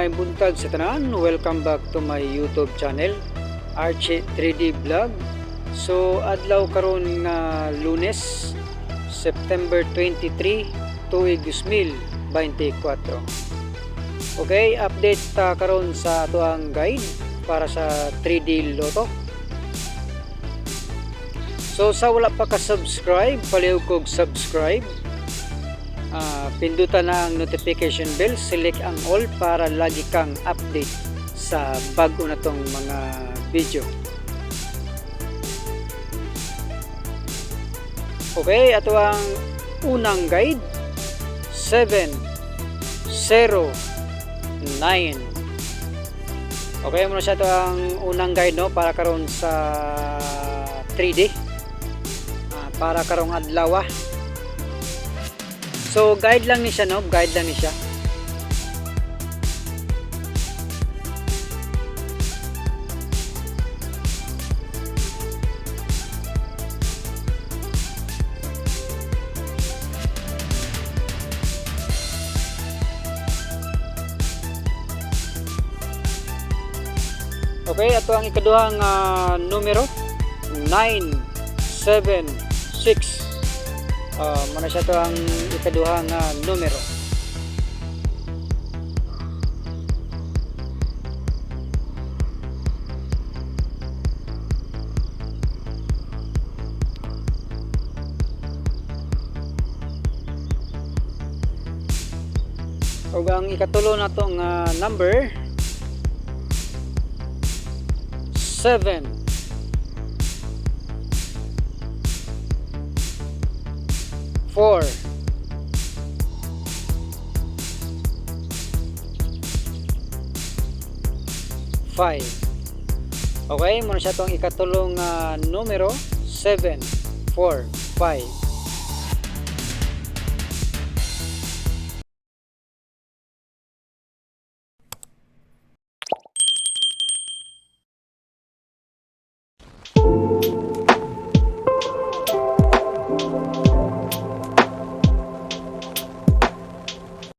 may buntag sa tanan. Welcome back to my YouTube channel, Archie 3D Vlog. So adlaw karon nga Lunes, September 23, tuig 2024. Okay, update ta karon sa ato ang guide para sa 3D Lotto. So sa wala pa ka subscribe, palihog kog subscribe. Pindutan na ang notification bell, select ang all para lagi kang update sa bago na tong mga video. Okay, ato ang unang guide, 709. Okay, muna siya ito ang unang guide, no, para karon sa 3D, para karong adlaw. So guide lang ni siya, no, guide lang ni siya. Okay, ato ang ikaduhang numero, 976. Muna siya ito ang ikaduhang numero. O ang ikatulo na itong number, 7 4 5. Okay, muna siya itong ikatulong numero, 7 4 5.